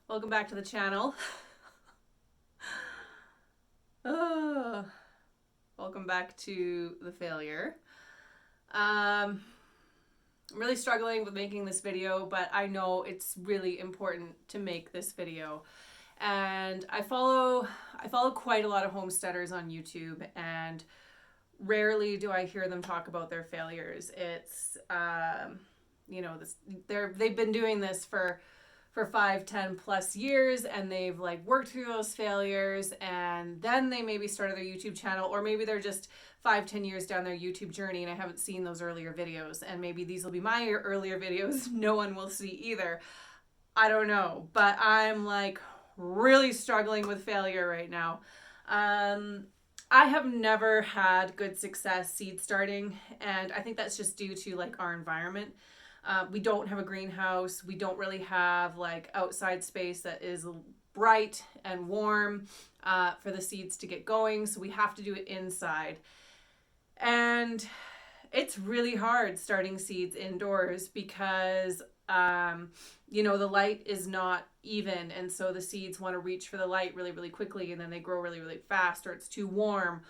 Welcome back to the channel. Oh, welcome back to the failure. I'm really struggling with making this video, but I know it's really important to make this video. And I follow quite a lot of homesteaders on YouTube, and rarely do I hear them talk about their failures. It's they've been doing this for 5, 10 plus years, and they've like worked through those failures, and then they maybe started their YouTube channel, or maybe they're just 5, 10 years down their YouTube journey and I haven't seen those earlier videos, and maybe these will be my earlier videos no one will see either. I don't know, but I'm like really struggling with failure right now. I have never had good success seed starting, and I think that's just due to like our environment. We don't have a greenhouse. We don't really have like outside space that is bright and warm for the seeds to get going. So we have to do it inside. And it's really hard starting seeds indoors because, the light is not even. And so the seeds want to reach for the light really, really quickly, and then they grow really, really fast, or it's too warm.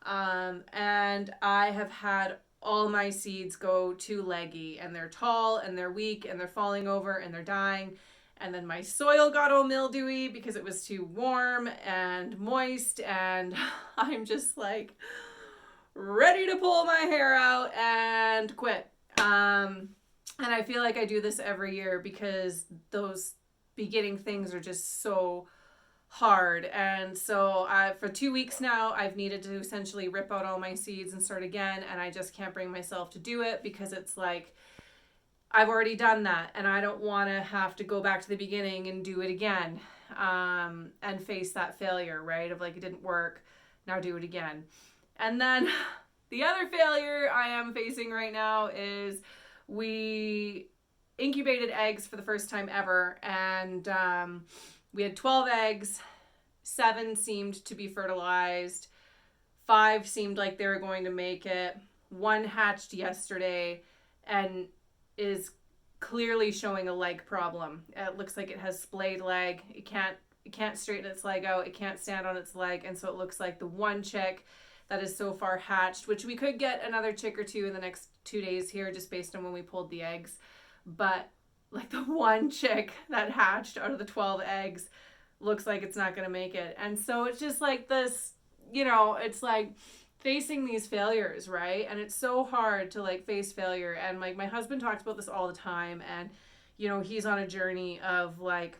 And I have had all my seeds go too leggy, and they're tall and they're weak and they're falling over and they're dying. And then my soil got all mildewy because it was too warm and moist, and I'm just like ready to pull my hair out and quit. And I feel like I do this every year because those beginning things are just so hard. And so for 2 weeks now, I've needed to essentially rip out all my seeds and start again. And I just can't bring myself to do it because it's like, I've already done that and I don't want to have to go back to the beginning and do it again, and face that failure, right? Of like, it didn't work, now do it again. And then the other failure I am facing right now is we incubated eggs for the first time ever, and we had 12 eggs. 7 seemed to be fertilized. 5 seemed like they were going to make it. 1 hatched yesterday and is clearly showing a leg problem. It looks like it has splayed leg. It can't straighten its leg out. It can't stand on its leg, and so it looks like the one chick that is so far hatched, which we could get another chick or two in the next 2 days here, just based on when we pulled the eggs. But like the one chick that hatched out of the 12 eggs looks like it's not going to make it. And so it's just like this, it's like facing these failures, right? And it's so hard to like face failure. And like my husband talks about this all the time, and he's on a journey of like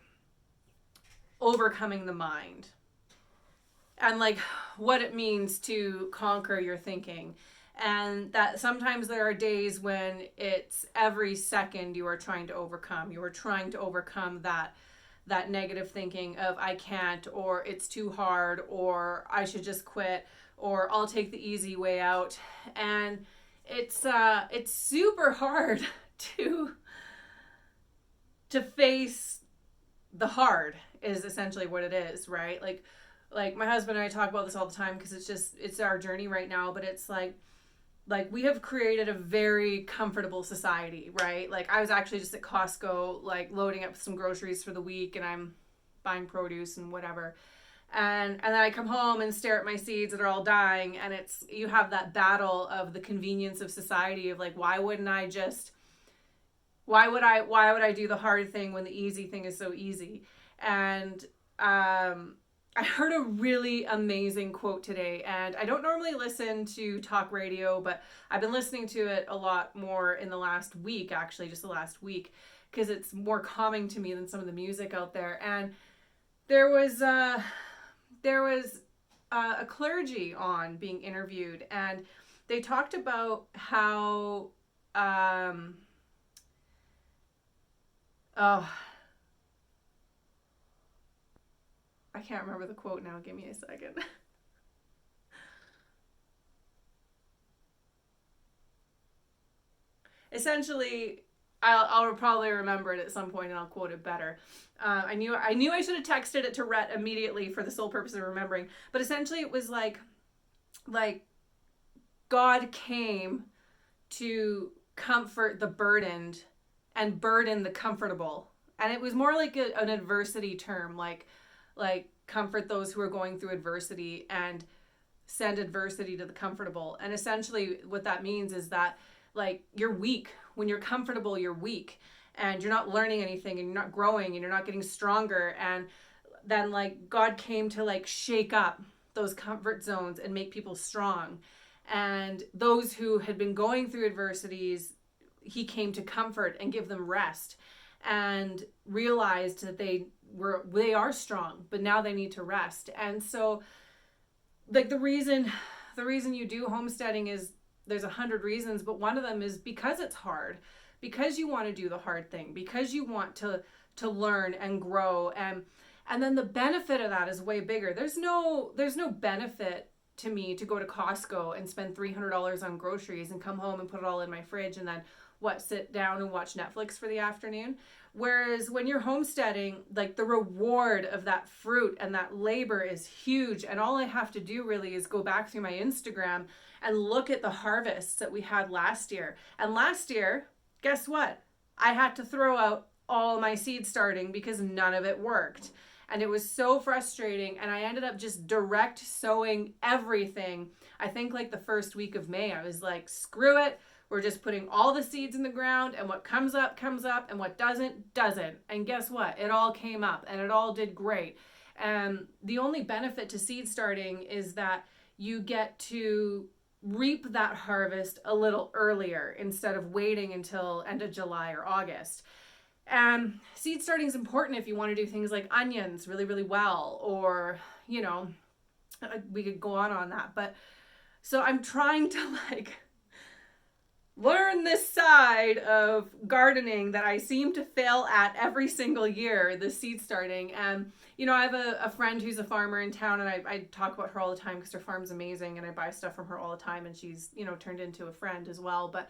overcoming the mind, and like what it means to conquer your thinking. And that sometimes there are days when it's every second you are trying to overcome that negative thinking of I can't, or it's too hard, or I should just quit, or I'll take the easy way out. And it's super hard to face the hard, is essentially what it is, right? Like my husband and I talk about this all the time because it's our journey right now. But it's like we have created a very comfortable society, right? Like I was actually just at Costco, like loading up some groceries for the week, and I'm buying produce and whatever. And then I come home and stare at my seeds that are all dying, and you have that battle of the convenience of society of like, why would I do the hard thing when the easy thing is so easy? And I heard a really amazing quote today, and I don't normally listen to talk radio, but I've been listening to it a lot more in the last week, actually, just the last week, because it's more calming to me than some of the music out there. And there was a clergy on being interviewed, and they talked about how oh, I can't remember the quote now. Give me a second. Essentially, I'll probably remember it at some point and I'll quote it better. I knew I should have texted it to Rhett immediately for the sole purpose of remembering. But essentially, it was like God came to comfort the burdened and burden the comfortable. And it was more like an adversity term, like comfort those who are going through adversity and send adversity to the comfortable. And essentially what that means is that like you're weak. When you're comfortable, you're weak and you're not learning anything and you're not growing and you're not getting stronger. And then like God came to like shake up those comfort zones and make people strong. And those who had been going through adversities, he came to comfort and give them rest and realized that they are strong, but now they need to rest. And so like the reason you do homesteading is there's 100 reasons, but one of them is because it's hard, because you want to do the hard thing, because you want to learn and grow. And then the benefit of that is way bigger. There's no benefit to me to go to Costco and spend $300 on groceries and come home and put it all in my fridge and then sit down and watch Netflix for the afternoon. Whereas when you're homesteading, like the reward of that fruit and that labor is huge. And all I have to do really is go back through my Instagram and look at the harvests that we had last year. And last year, guess what? I had to throw out all my seed starting because none of it worked. And it was so frustrating. And I ended up just direct sowing everything. I think like the first week of May, I was like, screw it. We're just putting all the seeds in the ground, and what comes up, and what doesn't, doesn't. And guess what? It all came up and it all did great. And the only benefit to seed starting is that you get to reap that harvest a little earlier instead of waiting until end of July or August. And seed starting is important if you want to do things like onions really, really well, or, you know, we could go on that. But so I'm trying to like learn this side of gardening that I seem to fail at every single year, the seed starting. And, you know, I have a friend who's a farmer in town, and I talk about her all the time because her farm's amazing and I buy stuff from her all the time, and she's, you know, turned into a friend as well. But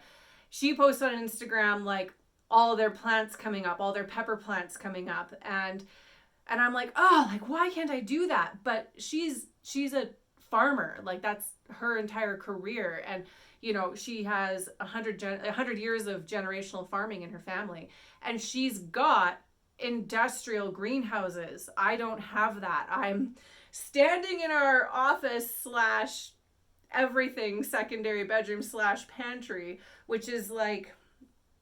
she posts on Instagram, like, all their plants coming up, all their pepper plants coming up. And I'm like, oh, like, why can't I do that? But she's a farmer. Like, that's her entire career. And, you know, she has 100 years of generational farming in her family, and she's got industrial greenhouses. I don't have that. I'm standing in our office slash everything secondary bedroom slash pantry, which is like,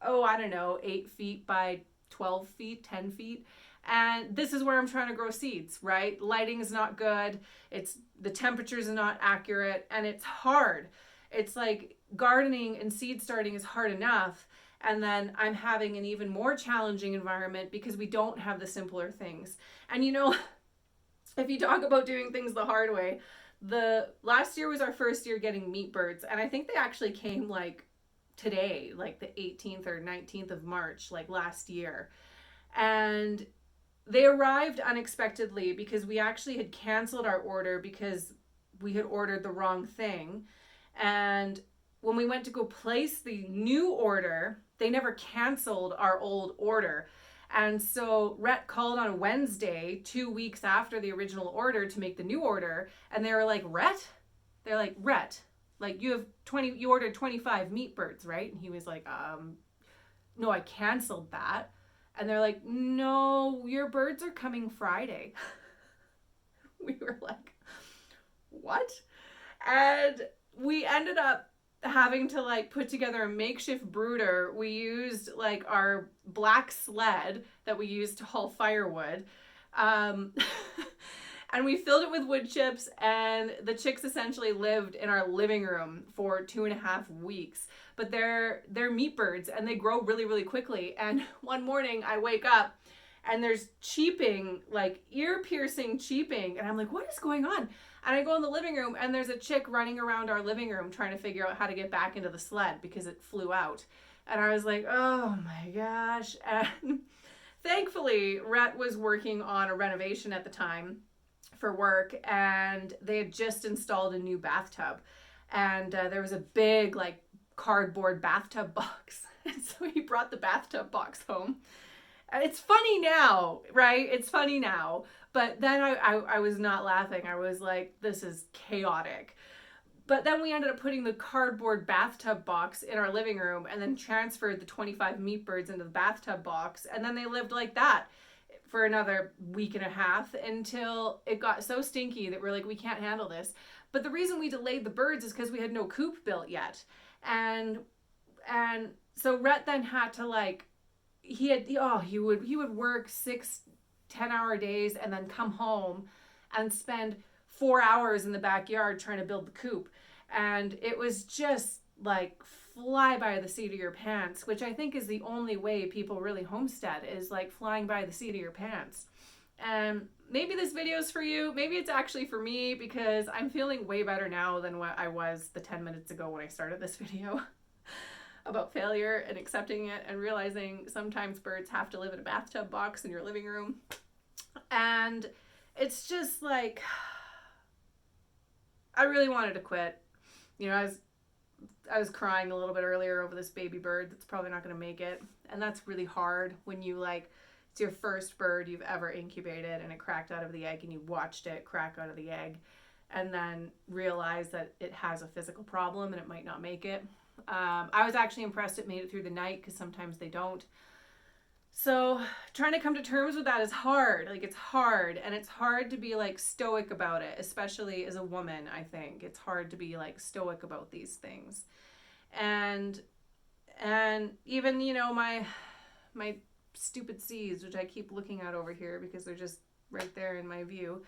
oh, I don't know, 8 feet by 12 feet, 10 feet. And this is where I'm trying to grow seeds, right? Lighting is not good. The temperatures are not accurate, and it's hard. It's like gardening and seed starting is hard enough. And then I'm having an even more challenging environment because we don't have the simpler things. And you know, if you talk about doing things the hard way, the last year was our first year getting meat birds. And I think they actually came like today, like the 18th or 19th of March, like last year. And they arrived unexpectedly because we actually had canceled our order because we had ordered the wrong thing. And when we went to go place the new order, they never canceled our old order. And so Rhett called on Wednesday, 2 weeks after the original order, to make the new order. And they were like, Rhett? They're like, Rhett, like you ordered 25 meat birds, right? And he was like, no, I canceled that. And they're like, no, your birds are coming Friday. We were like, what? And we ended up having to like put together a makeshift brooder. We used like our black sled that we used to haul firewood. And we filled it with wood chips, and the chicks essentially lived in our living room for 2.5 weeks. But they're meat birds, and they grow really, really quickly. And one morning I wake up and there's cheeping, like ear-piercing cheeping. And I'm like, what is going on? And I go in the living room, and there's a chick running around our living room trying to figure out how to get back into the sled because it flew out. And I was like, oh my gosh. And thankfully, Rhett was working on a renovation at the time for work, and they had just installed a new bathtub. And there was a big, like, cardboard bathtub box. And so he brought the bathtub box home. And it's funny now, right? It's funny now. But then I was not laughing. I was like, this is chaotic. But then we ended up putting the cardboard bathtub box in our living room and then transferred the 25 meat birds into the bathtub box. And then they lived like that for another week and a half until it got so stinky that we're like, we can't handle this. But the reason we delayed the birds is because we had no coop built yet. And so Rhett then had to like, he would work 6-10 hour days and then come home and spend 4 hours in the backyard trying to build the coop. And it was just like fly by the seat of your pants, which I think is the only way people really homestead, is like flying by the seat of your pants. And maybe this video is for you. Maybe it's actually for me, because I'm feeling way better now than what I was the 10 minutes ago when I started this video about failure and accepting it and realizing sometimes birds have to live in a bathtub box in your living room. And it's just like, I really wanted to quit. You know, I was crying a little bit earlier over this baby bird that's probably not going to make it. And that's really hard when you like, it's your first bird you've ever incubated and it cracked out of the egg and you watched it crack out of the egg and then realize that it has a physical problem and it might not make it. I was actually impressed it made it through the night, because sometimes they don't. So trying to come to terms with that is hard. Like, it's hard, and it's hard to be like stoic about it, especially as a woman. I think it's hard to be like stoic about these things. And even, you know, my stupid seeds, which I keep looking at over here because they're just right there in my view.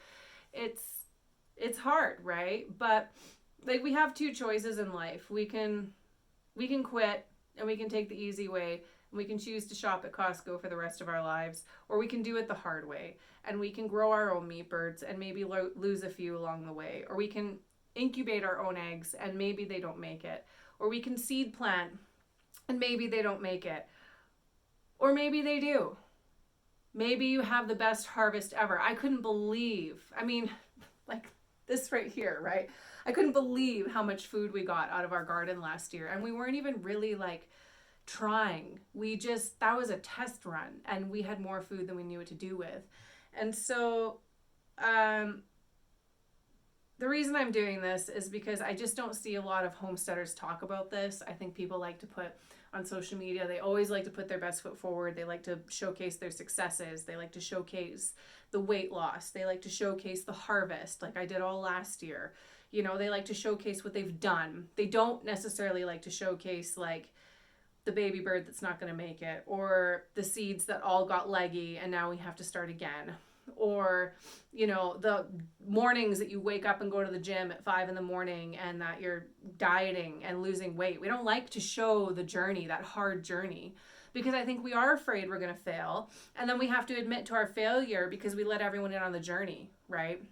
It's hard, right? But like, we have two choices in life. We can quit and we can take the easy way. We can choose to shop at Costco for the rest of our lives, or we can do it the hard way and we can grow our own meat birds and maybe lose a few along the way, or we can incubate our own eggs and maybe they don't make it, or we can seed plant and maybe they don't make it, or maybe they do. Maybe you have the best harvest ever. I couldn't believe, I mean, like this right here, right? I couldn't believe how much food we got out of our garden last year, and we weren't even really like trying. That was a test run, and we had more food than we knew what to do with. And so the reason I'm doing this is because I just don't see a lot of homesteaders talk about this. I think people like to put on social media, they always like to put their best foot forward. They like to showcase their successes. They like to showcase the weight loss. They like to showcase the harvest, like I did all last year. You know, they like to showcase what they've done. They don't necessarily like to showcase like the baby bird that's not going to make it, or the seeds that all got leggy and now we have to start again, or, you know, the mornings that you wake up and go to the gym at 5 a.m. and that you're dieting and losing weight. We don't like to show the journey, that hard journey, because I think we are afraid we're going to fail. And then we have to admit to our failure because we let everyone in on the journey, right?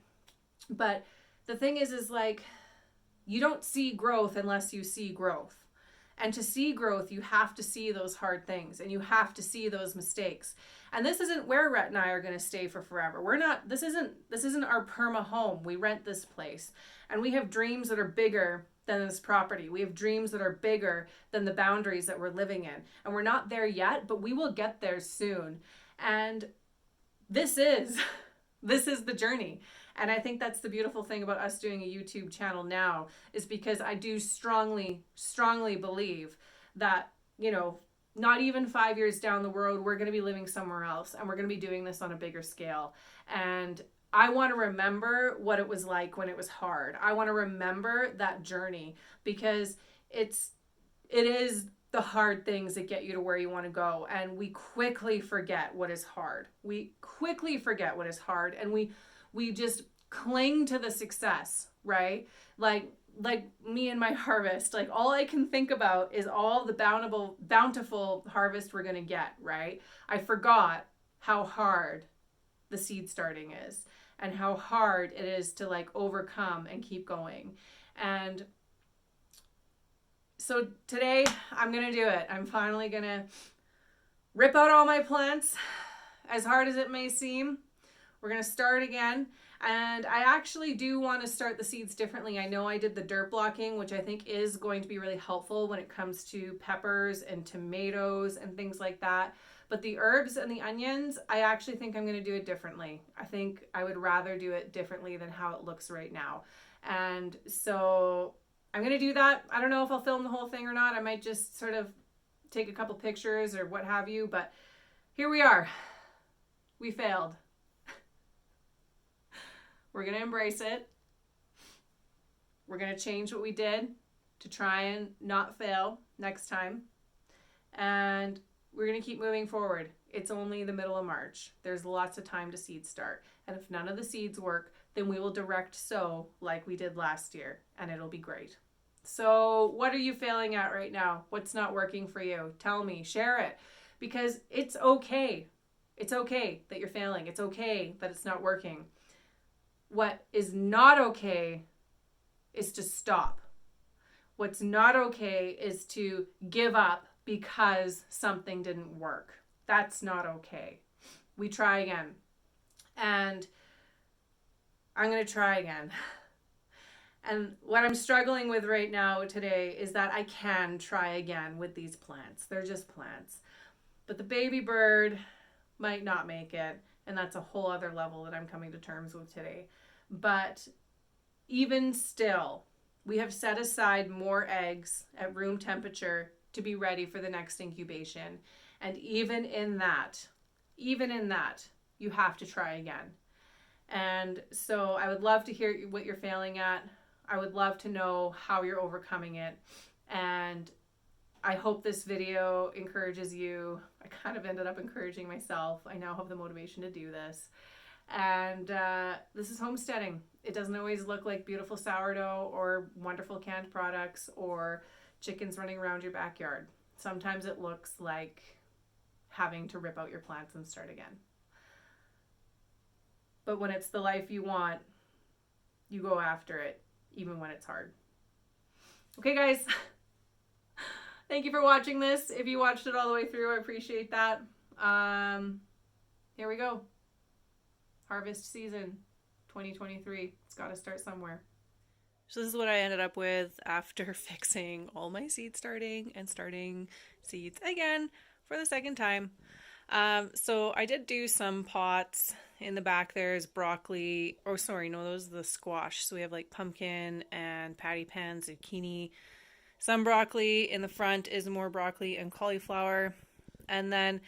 But the thing is like, you don't see growth unless you see growth. And to see growth, you have to see those hard things and you have to see those mistakes. And this isn't where Rhett and I are going to stay for forever. This isn't our perma home. We rent this place and we have dreams that are bigger than this property. We have dreams that are bigger than the boundaries that we're living in. And we're not there yet, but we will get there soon. And this is the journey. And I think that's the beautiful thing about us doing a YouTube channel now, is because I do strongly, strongly believe that, you know, not even 5 years down the road, we're going to be living somewhere else and we're going to be doing this on a bigger scale. And I want to remember what it was like when it was hard. I want to remember that journey, because it is the hard things that get you to where you want to go. And we quickly forget what is hard. We quickly forget what is hard. And we just cling to the success, right? Like me and my harvest, like all I can think about is all the bountiful harvest we're going to get, right? I forgot how hard the seed starting is and how hard it is to like overcome and keep going. And so today I'm going to do it. I'm finally going to rip out all my plants, as hard as it may seem. We're going to start again. And I actually do want to start the seeds differently. I know I did the dirt blocking, which I think is going to be really helpful when it comes to peppers and tomatoes and things like that. But the herbs and the onions, I actually think I'm going to do it differently. I think I would rather do it differently than how it looks right now. And so I'm going to do that. I don't know if I'll film the whole thing or not. I might just sort of take a couple pictures or what have you, but here we are. We failed. We're going to embrace it. We're going to change what we did to try and not fail next time. And we're going to keep moving forward. It's only the middle of March. There's lots of time to seed start. And if none of the seeds work, then we will direct sow like we did last year, and it'll be great. So what are you failing at right now? What's not working for you? Tell me, share it, because it's okay. It's okay that you're failing. It's okay that it's not working. What is not okay is to stop. What's not okay is to give up because something didn't work. That's not okay. We try again. And I'm going to try again. And what I'm struggling with right now today is that I can try again with these plants. They're just plants. But the baby bird might not make it. And that's a whole other level that I'm coming to terms with today. But even still, we have set aside more eggs at room temperature to be ready for the next incubation. And even in that, you have to try again. And so I would love to hear what you're failing at. I would love to know how you're overcoming it. And I hope this video encourages you. I kind of ended up encouraging myself. I now have the motivation to do this. And this is homesteading. It doesn't always look like beautiful sourdough or wonderful canned products or chickens running around your backyard. Sometimes it looks like having to rip out your plants and start again. But when it's the life you want, you go after it, even when it's hard. Okay, guys. Thank you for watching this. If you watched it all the way through, I appreciate that. Here we go. Harvest season 2023. It's got to start somewhere. So this is what I ended up with after fixing all my seed starting and starting seeds again for the second time. So I did do some pots. In the back there's broccoli. Oh, sorry, no, those are the squash. So we have like pumpkin and patty pan, zucchini, some broccoli. In the front is more broccoli and cauliflower. And then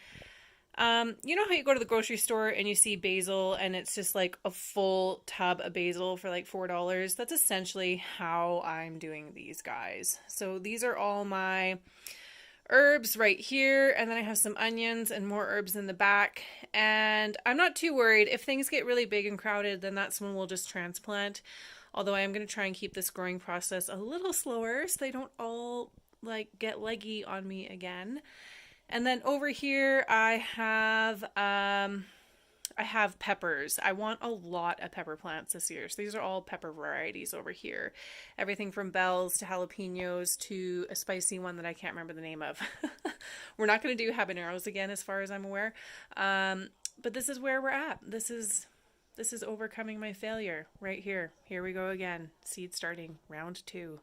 you know how you go to the grocery store and you see basil and it's just like a full tub of basil for like $4? That's essentially how I'm doing these guys. So these are all my herbs right here, and then I have some onions and more herbs in the back. And I'm not too worried. If things get really big and crowded, then that's when we'll just transplant. Although I am going to try and keep this growing process a little slower so they don't all like get leggy on me again. And then over here I have peppers. I want a lot of pepper plants this year. So these are all pepper varieties over here. Everything from bells to jalapenos to a spicy one that I can't remember the name of. We're not going to do habaneros again as far as I'm aware. But this is where we're at. This is overcoming my failure right here. Here we go again. Seed starting round 2.